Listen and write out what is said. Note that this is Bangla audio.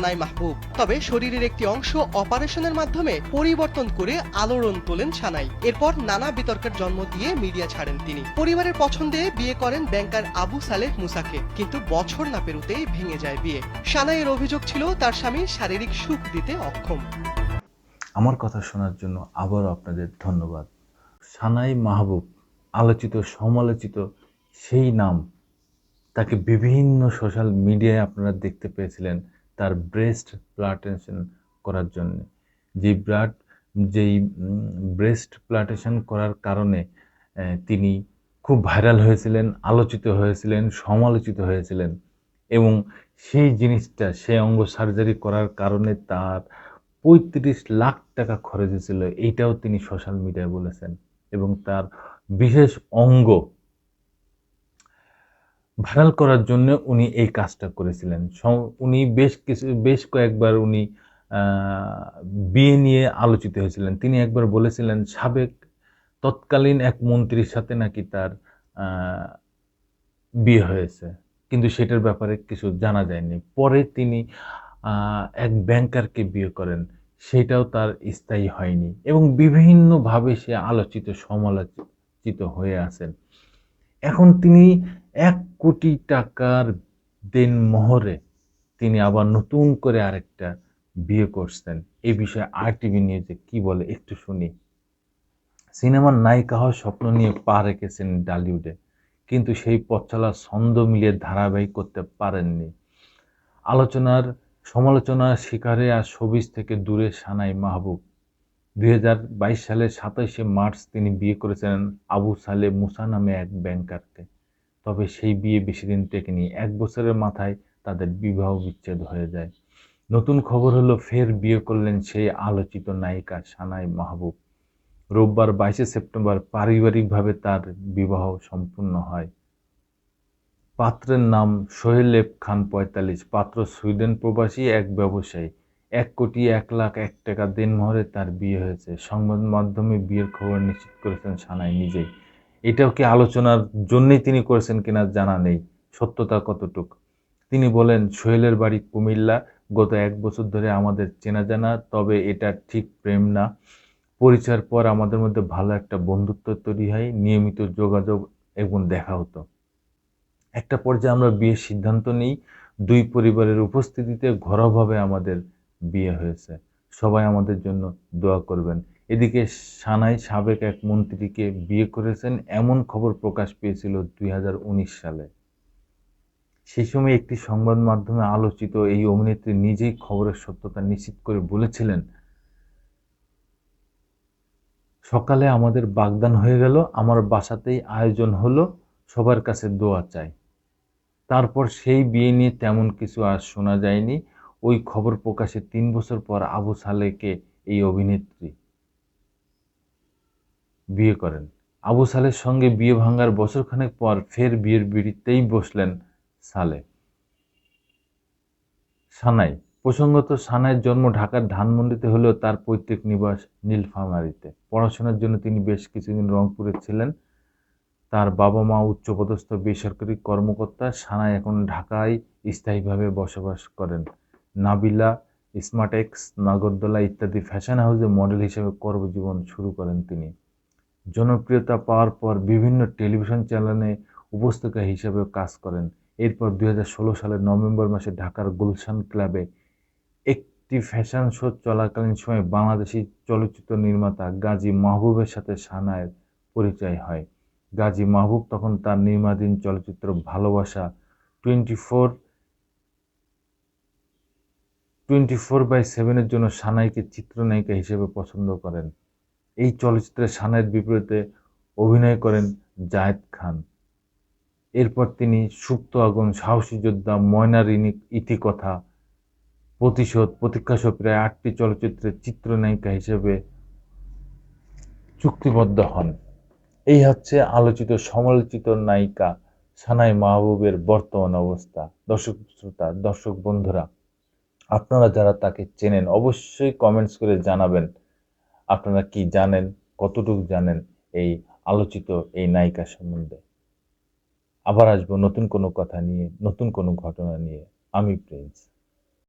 সানাই মাহবুব। তবে শরীরের একটি অংশ অপারেশনের মাধ্যমে পরিবর্তন করে আলোড়ন তোলেন সানাই। এরপর নানা বিতর্কের জন্ম দিয়ে মিডিয়া ছাড়েন তিনি। পরিবারের পছন্দে বিয়ে করেন ব্যাংকার আবু সালেহ মুসাকে, কিন্তু বছর না পেরোতেই ভেঙে যায় বিয়ে। সানাইয়ের অভিযোগ ছিল তার স্বামী শারীরিক সুখ দিতে অক্ষম। আমার কথা শোনার জন্য আবারও আপনাদের ধন্যবাদ। সানাই মাহবুব আলোচিত সমালোচিত সেই নাম, তাকে বিভিন্ন সোশ্যাল মিডিয়ায় আপনারা দেখতে পেয়েছিলেন তার ব্রেস্ট প্লান্টেশন করার জন্য। যেই ব্রেস্ট প্লান্টেশন করার কারণে তিনি খুব ভাইরাল হয়েছিলেন, আলোচিত হয়েছিলেন, সমালোচিত হয়েছিলেন, এবং সেই জিনিসটা, সেই অঙ্গ সার্জারি করার কারণে তার ৩৫ লাখ টাকা খরচ হয়েছিল, এইটাও তিনি সোশ্যাল মিডিয়ায় বলেছেন। এবং তার বিশেষ অঙ্গ ভাইরাল করার জন্য উনি এই কাজটা করেছিলেন। উনি বেশ কয়েকবার উনি বিয়ে নিয়ে আলোচিত হয়েছিলেন। তিনি একবার বলেছিলেন তৎকালীন এক মন্ত্রীর সাথে নাকি তার বিয়ে হয়েছে, কিন্তু সেটার ব্যাপারে কিছু জানা যায়নি। পরে তিনি এক ব্যাংকারকে বিয়ে করেন, সেটাও তার স্থায়ী হয়নি, এবং বিভিন্নভাবে সে আলোচিত সমালোচিত হয়ে আছেন। এখন তিনি ১ কোটি টাকার দেনমোহরে তিনি আবার নতুন করে আরেকটা বিয়ে করছেন। এই বিষয়ে RTV নিউজে কি বলে একটু শুনি। সিনেমার নায়িকা হওয়ার স্বপ্ন নিয়ে পা রেখেছেন ডালিউডে, কিন্তু সেই পথ চলা ছন্দ মিলিয়ে ধারাবাহিক করতে পারেননি। সমালোচনার শিকারে আর শোবিজ থেকে দূরে সানাই মাহবুব। ২০২২ সালের ২৭শে মার্চ তিনি বিয়ে করেছিলেন আবু সালেহ মুসা নামে এক ব্যাংকারকে। তবে সেই বিয়ে বেশি দিন টেকেনি। ১ বছরের মাথায় তাদের বিবাহ বিচ্ছেদ হয়ে যায়। নতুন খবর হলো, ফের বিয়ে করলেন সেই আলোচিত নায়িকা সানাই মাহবুব। রোববার ২২শে সেপ্টেম্বর পারিবারিকভাবে তার বিবাহ সম্পূর্ণ হয়। পাত্রের নাম সোহেলেব খান ৪৫। পাত্র সুইডেন প্রবাসী এক ব্যবসায়ী। ১,১,০০,০০০ টাকা দেনমোহরে তার বিয়ে হয়েছে। সংবাদ মাধ্যমে বিয়ের খবর নিশ্চিত করেছেন সানাই নিজেই। এটাও কি আলোচনার জন্যই তিনি করেছেন কিনা জানা নেই, সত্যতা কতটুক। তিনি বলেন, সোহেলের বাড়ি কুমিল্লা। গত ১ বছর ধরে আমাদের চেনা জানা, তবে এটা ঠিক প্রেম না। পরিচয়ের পর আমাদের মধ্যে ভালো একটা বন্ধুত্ব তৈরি হয়, নিয়মিত যোগাযোগ এবং দেখা হতো। একটা পর্যায়ে আমরা বিয়ের সিদ্ধান্ত নিই। ২ পরিবারের উপস্থিতিতে ঘরোয়াভাবে আমাদের বিয়ে হয়েছে। সবাই আমাদের জন্য দোয়া করবেন। এদিকে সানাই সাবেক এক মন্ত্রীকে বিয়ে করেছেন, এমন খবর প্রকাশ পেয়েছিল ২০১৯ সালে। সেই সময় একটি সংবাদ মাধ্যমে আলোচিত এই অভিনেত্রী নিজেই খবরের সত্যতা নিশ্চিত করে বলেছিলেন, সকালে আমাদের বাগদান হয়ে গেল, আমার বাসাতেই আয়োজন হলো, সবার কাছে দোয়া চাই। তারপর সেই বিয়ে নিয়ে তেমন কিছু আর শোনা যায়নি। ওই খবর প্রকাশের ৩ বছর পর আবু সালেহকে এই অভিনেত্রী বিয়ে করেন। আবু সালেহর সঙ্গে বিয়ে ভাঙার বছরখানেক পর ফের বিয়ের পিঁড়িতেই বসলেন সানাই। প্রসঙ্গত, সানাইয়ের জন্ম ঢাকার ধানমন্ডিতে হলেও তার পৈতৃক নিবাস নীলফামারীতে। পড়াশোনার জন্য তিনি বেশ কিছুদিন রংপুরে ছিলেন। তার বাবা-মা উচ্চপদস্থ বেসরকারি কর্মকর্তা। সানাই এখন ঢাকায় স্থায়ীভাবে বসবাস করেন। নাবিলা, স্মার্টেক্স, নাগরদোলা ইত্যাদি ফ্যাশন হাউসে মডেল হিসেবে কর্মজীবন শুরু করেন তিনি। জনপ্রিয়তা পাওয়ার পর বিভিন্ন টেলিভিশন চ্যানেলে উপস্থাপিকা হিসেবেও কাজ করেন। এরপর ২০১৬ সালের নভেম্বর মাসে ঢাকার গুলশান ক্লাবে একটি ফ্যাশন শো চলাকালীন সময়ে বাংলাদেশি চলচ্চিত্র নির্মাতা গাজী মাহবুবের সাথে সানাইয়ের পরিচয় হয়। গাজী মাহবুব তখন তার নির্মাণাধীন চলচ্চিত্র ভালোবাসা 24/7 জন্য সানাইকে চিত্রনায়িকা হিসেবে পছন্দ করেন। এই চলচ্চিত্রে সানাইয়ের বিপরীতে অভিনয় করেন জায়েদ খান। এরপর তিনি সুপ্ত আগুন, সাহসী যোদ্ধা, ময়নার ইতিকথা, প্রতিশোধ, প্রতীক্ষাসহ প্রায় ৮টি চলচ্চিত্রে চিত্রনায়িকা হিসেবে চুক্তিবদ্ধ হন। এই হচ্ছে আলোচিত সমালোচিত নায়িকা সানাই মাহবুবের বর্তমান অবস্থা। দর্শক বন্ধুরা, আপনারা যারা তাকে চেনেন অবশ্যই কমেন্টস করে জানাবেন আপনারা কি জানেন, কতটুকু জানেন এই আলোচিত এই নায়িকা সম্বন্ধে। আবার আসবো নতুন কোনো কথা নিয়ে, নতুন কোনো ঘটনা নিয়ে। আমি প্রিন্স।